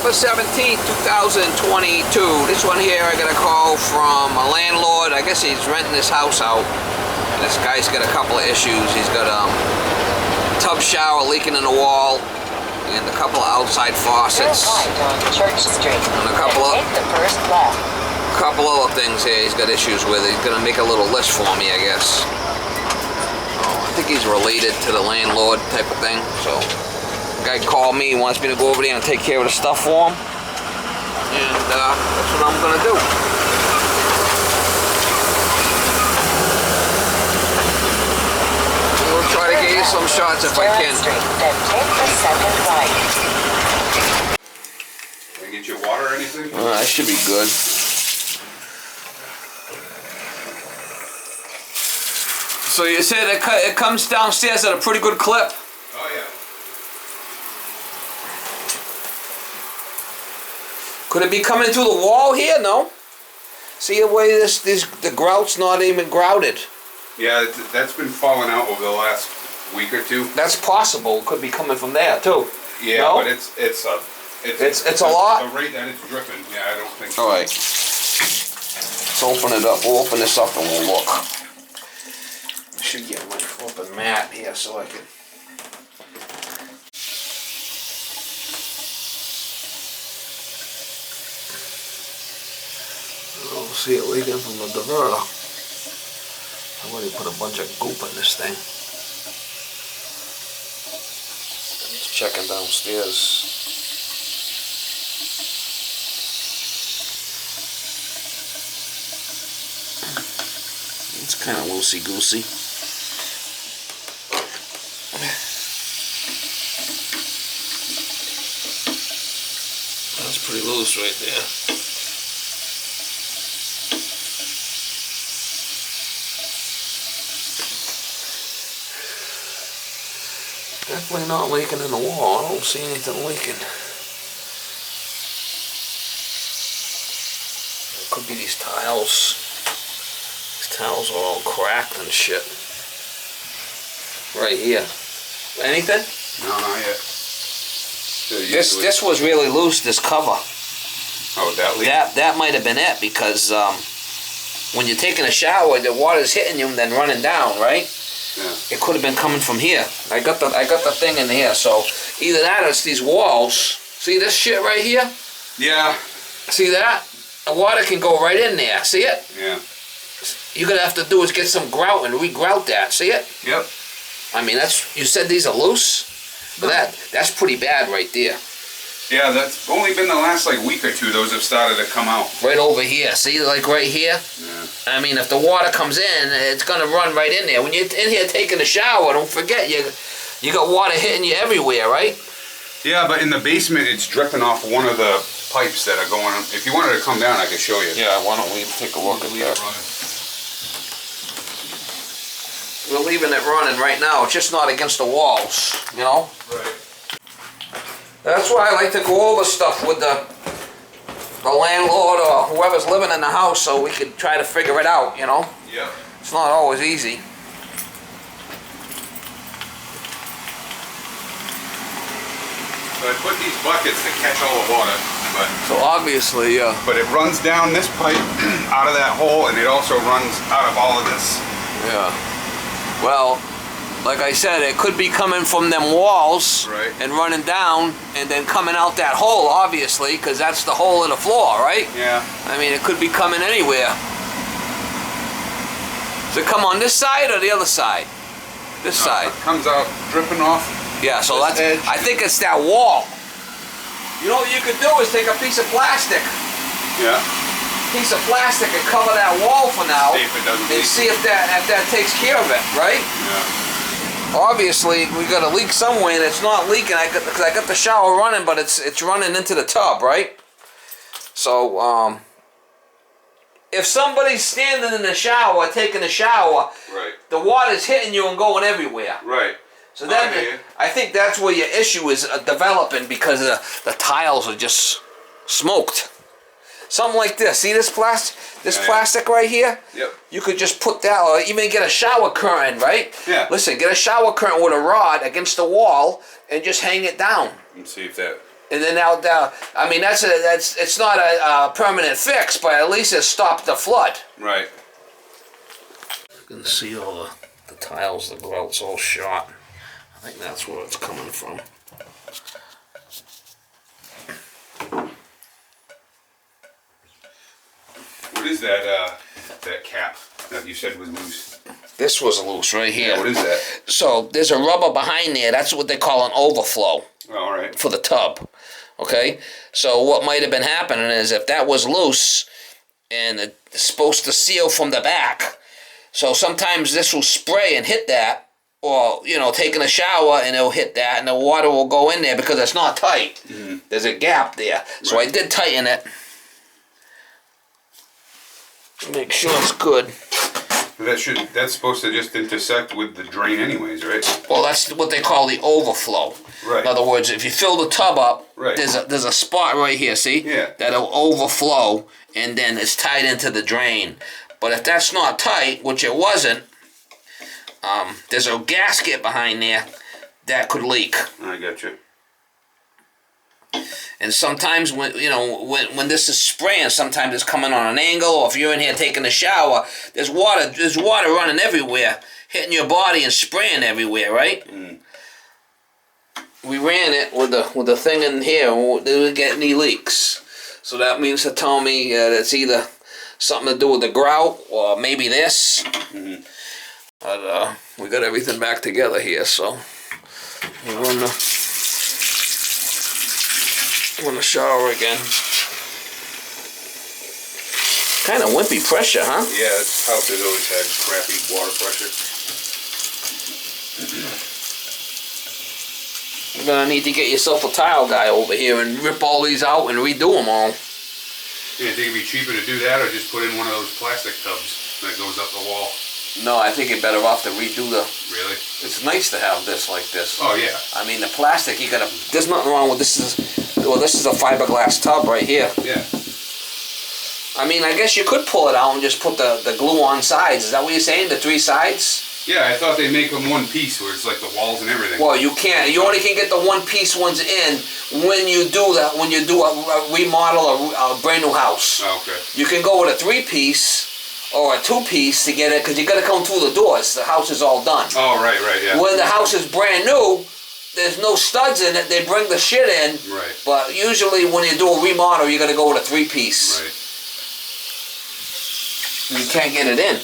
November 17th, 2022. This one here, I got a call from a landlord. I guess he's renting his house out. And this guy's got a couple of issues. He's got a tub shower leaking in the wall, and a couple of outside faucets. Church Street. And a couple of other things here he's got issues with. He's gonna make a little list for me, I guess. So I think he's related to the landlord type of thing. So the guy called me, he wants me to go over there and take care of the stuff for him. And that's what I'm gonna do. We'll try to get you some shots if I can. Street, then take the second right. Can I get you water or anything? That should be good. So you said it comes downstairs at a pretty good clip? Oh yeah. Could it be coming through the wall here? No? See the way the grout's not even grouted. Yeah, that's been falling out over the last week or two. That's possible. It could be coming from there too. Yeah, no? but it's a lot. The rate that it's dripping. Yeah, I don't think so. All right. Let's open it up. We'll open this up and we'll look. I should get my flipping mat here so I can. Oh, see it leaking from the diverter. I've already put a bunch of goop in this thing. Just checking downstairs. It's kind of loosey-goosey. That's pretty loose right there. Definitely not leaking in the wall. I don't see anything leaking. It could be these tiles. These tiles are all cracked and shit. Right here. Anything? No, not yet. This was really loose, this cover. Oh, that leak? That might have been it, because when you're taking a shower, the water's hitting you and then running down, right? Yeah. It could have been coming from here. I got the thing in here, so either that or it's these walls. See this shit right here? Yeah. See that? The water can go right in there. See it? Yeah. You're gonna have to do is get some grout and re-grout that. See it? Yep. I mean, you said these are loose? But that's pretty bad right there. Yeah, that's only been the last like week or two those have started to come out. Right over here. See, like right here? Yeah. I mean, if the water comes in, it's gonna run right in there. When you're in here taking a shower, don't forget you got water hitting you everywhere, right? Yeah, but in the basement it's dripping off one of the pipes that are going. If you wanted to come down, I could show you. Yeah, why don't we take a look at that? We're leaving it running right now. It's just not against the walls, you know? Right. That's why I like to go over stuff with the landlord or whoever's living in the house so we could try to figure it out, you know? Yep. It's not always easy. So I put these buckets to catch all the water, but So obviously, yeah. But it runs down this pipe out of that hole, and it also runs out of all of this. Yeah. Well, like I said, it could be coming from them walls, right, and running down and then coming out that hole, obviously, because that's the hole in the floor, right? Yeah. I mean, it could be coming anywhere. Does it come on this side or the other side? This side. It comes out dripping off. Yeah, so this that's, edge. I think it's that wall. You know what you could do is take a piece of plastic. Yeah. Piece of plastic and cover that wall for now. See if it doesn't and leak. see if that takes care of it, right? Yeah. Obviously, we got a leak somewhere, and it's not leaking. Because I got the shower running, but it's running into the tub, right? So, if somebody's standing in the shower, taking a shower, right, the water's hitting you and going everywhere. Right. So then, I think that's where your issue is developing, because the tiles are just smoked. Something like this. See this plastic? This plastic right here? Yep. You could just put that, or even get a shower curtain, right? Yeah. Listen, get a shower curtain with a rod against the wall and just hang it down. Let's see if that. And then now, I mean, it's not a permanent fix, but at least it stopped the flood. Right. You can see all the tiles, the grout's all shot. I think that's where it's coming from. What is that cap that you said was loose? This was loose right here. Yeah, what is that? So there's a rubber behind there. That's what they call an overflow. Oh, all right. For the tub. Okay? So what might have been happening is if that was loose and it's supposed to seal from the back, so sometimes this will spray and hit that, or, you know, taking a shower and it'll hit that and the water will go in there because it's not tight. Mm-hmm. There's a gap there. So I did tighten it. Make sure it's good. That's supposed to just intersect with the drain anyways, right? Well, that's what they call the overflow. Right. In other words, if you fill the tub up, right, there's a spot right here, see? Yeah. That'll overflow and then it's tied into the drain. But if that's not tight, which it wasn't, there's a gasket behind there that could leak. I got you. And sometimes when this is spraying, sometimes it's coming on an angle, or if you're in here taking a shower, there's water running everywhere, hitting your body and spraying everywhere, right? Mm. We ran it with the thing in here, and didn't get any leaks. So that means to tell me that it's either something to do with the grout or maybe this. Mm-hmm. But we got everything back together here, so we're in the shower again. Kind of wimpy pressure, huh? Yeah, this house has always had crappy water pressure. You're gonna need to get yourself a tile guy over here and rip all these out and redo them all. Yeah, think it'd be cheaper to do that or just put in one of those plastic tubs that goes up the wall? No, I think you're better off to redo the... Really? It's nice to have this like this. Oh, yeah. I mean, the plastic, you gotta... There's nothing wrong with this. This is a fiberglass tub right here. Yeah. I mean, I guess you could pull it out and just put the glue on sides. Is that what you're saying? The 3 sides? Yeah, I thought they make them one piece where it's like the walls and everything. Well, you can't. You only can get the 1 piece ones in when you do that. When you do a remodel a brand new house. Oh, okay. You can go with a 3-piece or a 2-piece to get it because you got to come through the doors. The house is all done. Oh, right, yeah. When the house is brand new, there's no studs in it. They bring the shit in. Right. But usually when you do a remodel, you got to go with a 3-piece. Right. You can't get it in.